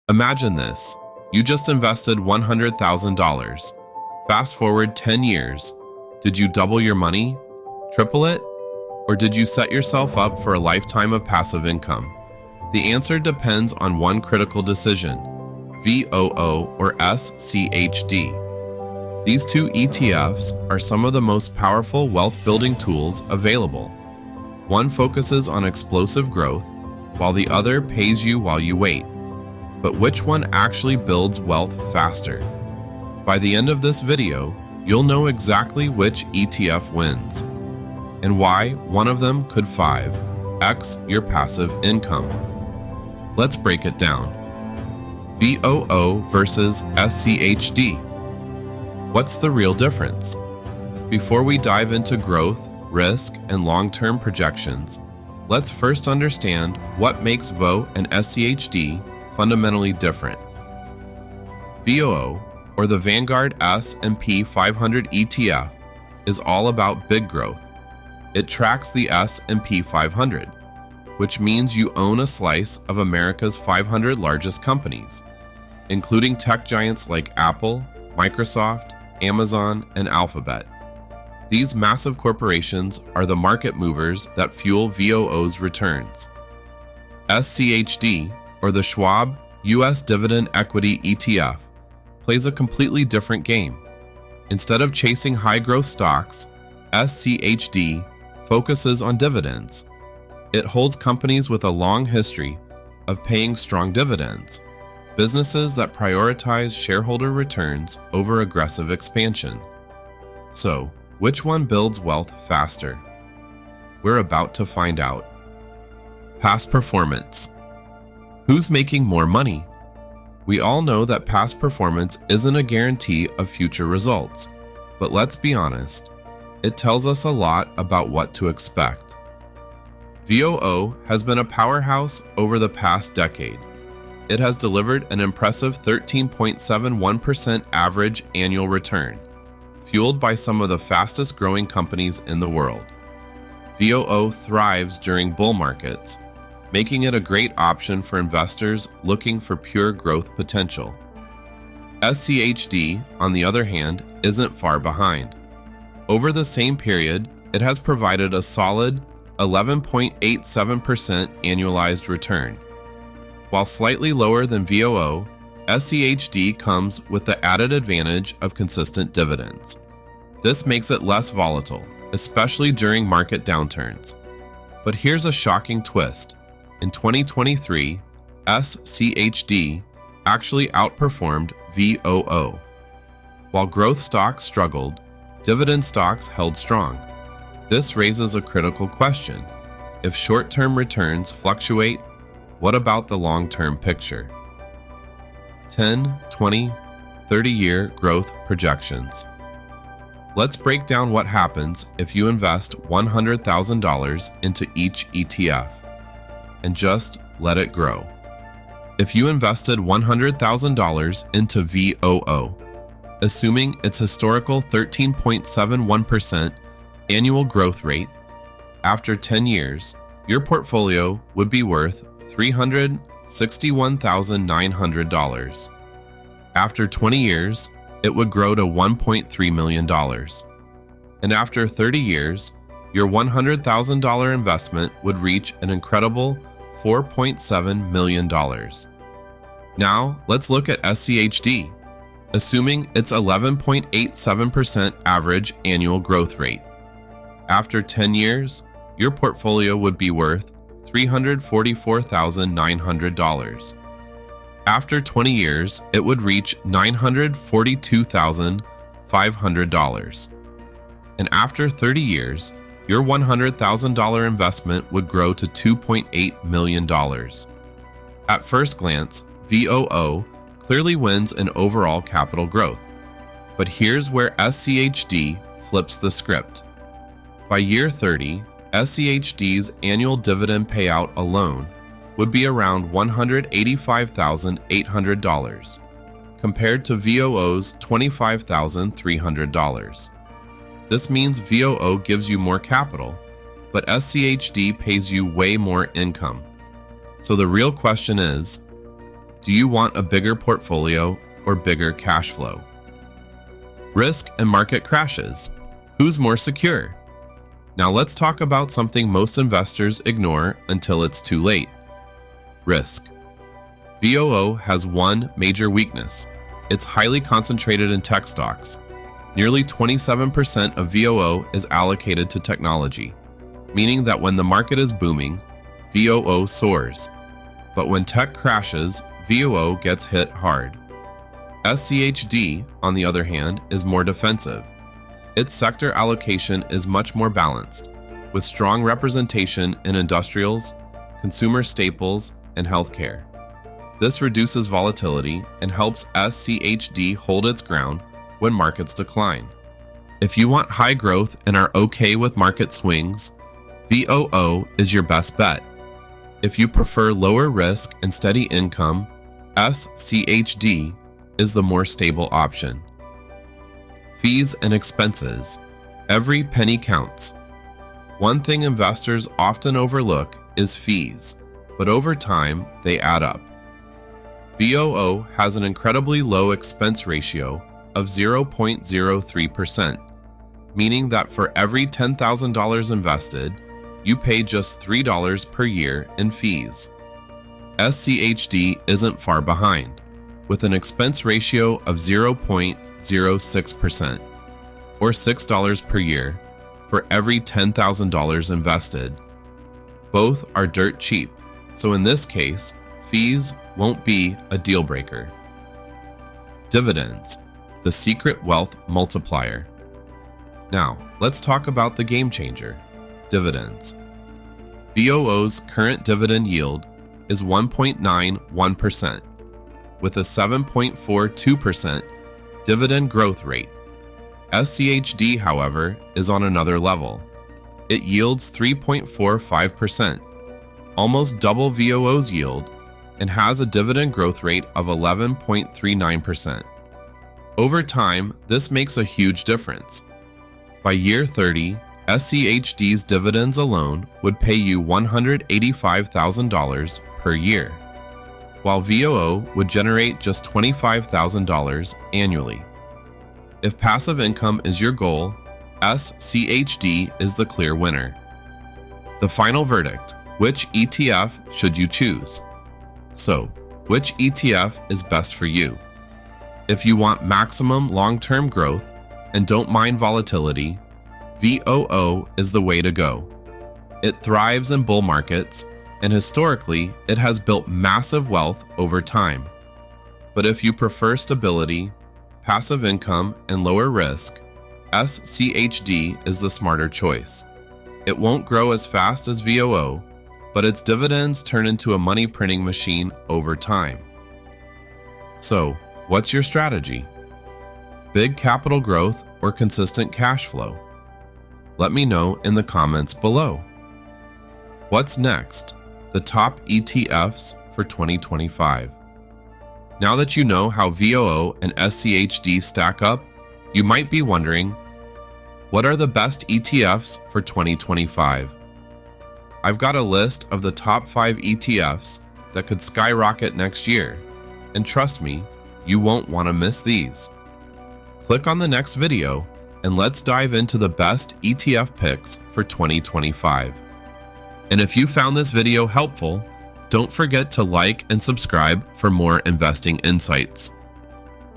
Imagine this. You just invested $100,000. Fast forward 10 years. Did you double your money? Triple it? Or did you set yourself up for a lifetime of passive income? The answer depends on one critical decision: VOO or SCHD. These two ETFs are some of the most powerful wealth-building tools available. One focuses on explosive growth, while the other pays you while you wait. But which one actually builds wealth faster? By the end of this video, you'll know exactly which ETF wins, and why one of them could 5x your passive income. Let's break it down. VOO versus SCHD. What's the real difference? Before we dive into growth, risk, and long-term projections, let's first understand what makes VOO and SCHD fundamentally different. VOO, or the Vanguard S&P 500 ETF, is all about big growth. It tracks the S&P 500, which means you own a slice of America's 500 largest companies, including tech giants like Apple, Microsoft, Amazon, and Alphabet. These massive corporations are the market movers that fuel VOO's returns. SCHD, or the Schwab U.S. Dividend Equity ETF, plays a completely different game. Instead of chasing high-growth stocks, SCHD focuses on dividends. It holds companies with a long history of paying strong dividends, businesses that prioritize shareholder returns over aggressive expansion. So, which one builds wealth faster? We're about to find out. Past performance. Who's making more money? We all know that past performance isn't a guarantee of future results, but let's be honest, it tells us a lot about what to expect. VOO has been a powerhouse over the past decade. It has delivered an impressive 13.71% average annual return, fueled by some of the fastest growing companies in the world. VOO thrives during bull markets, making it a great option for investors looking for pure growth potential. SCHD, on the other hand, isn't far behind. Over the same period, it has provided a solid 11.87% annualized return. While slightly lower than VOO, SCHD comes with the added advantage of consistent dividends. This makes it less volatile, especially during market downturns. But here's a shocking twist. In 2023, SCHD actually outperformed VOO. While growth stocks struggled, dividend stocks held strong. This raises a critical question. If short-term returns fluctuate, what about the long-term picture? 10, 20, 30-year growth projections. Let's break down what happens if you invest $100,000 into each ETF and just let it grow. If you invested $100,000 into VOO, assuming its historical 13.71% annual growth rate, after 10 years, your portfolio would be worth $361,900. After 20 years, it would grow to $1.3 million. And after 30 years, your $100,000 investment would reach an incredible $4.7 million. Now, let's look at SCHD, assuming its 11.87% average annual growth rate. After 10 years, your portfolio would be worth $344,900. After 20 years, it would reach $942,500. And after 30 years, your $100,000 investment would grow to $2.8 million. At first glance, VOO clearly wins in overall capital growth. But here's where SCHD flips the script. By year 30, SCHD's annual dividend payout alone would be around $185,800, compared to VOO's $25,300. This means VOO gives you more capital, but SCHD pays you way more income. So the real question is, Do you want a bigger portfolio or bigger cash flow? Risk and market crashes. Who's more secure? Now let's talk about something most investors ignore until it's too late. Risk. VOO has one major weakness. It's highly concentrated in tech stocks. Nearly 27% of VOO is allocated to technology, meaning that when the market is booming, VOO soars. But when tech crashes, VOO gets hit hard. SCHD, on the other hand, is more defensive. Its sector allocation is much more balanced, with strong representation in industrials, consumer staples, and healthcare. This reduces volatility and helps SCHD hold its ground when markets decline. If you want high growth and are okay with market swings, VOO is your best bet. If you prefer lower risk and steady income, SCHD is the more stable option. Fees and expenses. Every penny counts. One thing investors often overlook is fees, but over time they add up. VOO has an incredibly low expense ratio of 0.03%, meaning that for every $10,000 invested, you pay just $3 per year in fees. SCHD isn't far behind, with an expense ratio of 0.06%, or $6 per year for every $10,000 invested. Both are dirt cheap, so in this case, fees won't be a deal breaker. Dividends, the secret wealth multiplier. Now, let's talk about the game changer, dividends. VOO's current dividend yield is 1.91%, with a 7.42% dividend growth rate. SCHD, however, is on another level. It yields 3.45%, almost double VOO's yield, and has a dividend growth rate of 11.39%. Over time, this makes a huge difference. By year 30, SCHD's dividends alone would pay you $185,000 per year, while VOO would generate just $25,000 annually. If passive income is your goal, SCHD is the clear winner. The final verdict: which ETF should you choose? So, which ETF is best for you? If you want maximum long-term growth and don't mind volatility, VOO is the way to go. It thrives in bull markets, and historically, it has built massive wealth over time. But if you prefer stability, passive income, and lower risk, SCHD is the smarter choice. It won't grow as fast as VOO, but its dividends turn into a money printing machine over time. So, what's your strategy? Big capital growth or consistent cash flow? Let me know in the comments below. What's next? The top ETFs for 2025. Now that you know how VOO and SCHD stack up, you might be wondering, what are the best ETFs for 2025? I've got a list of the top 5 ETFs that could skyrocket next year, and trust me, you won't want to miss these. Click on the next video and let's dive into the best ETF picks for 2025. And if you found this video helpful, don't forget to like and subscribe for more investing insights.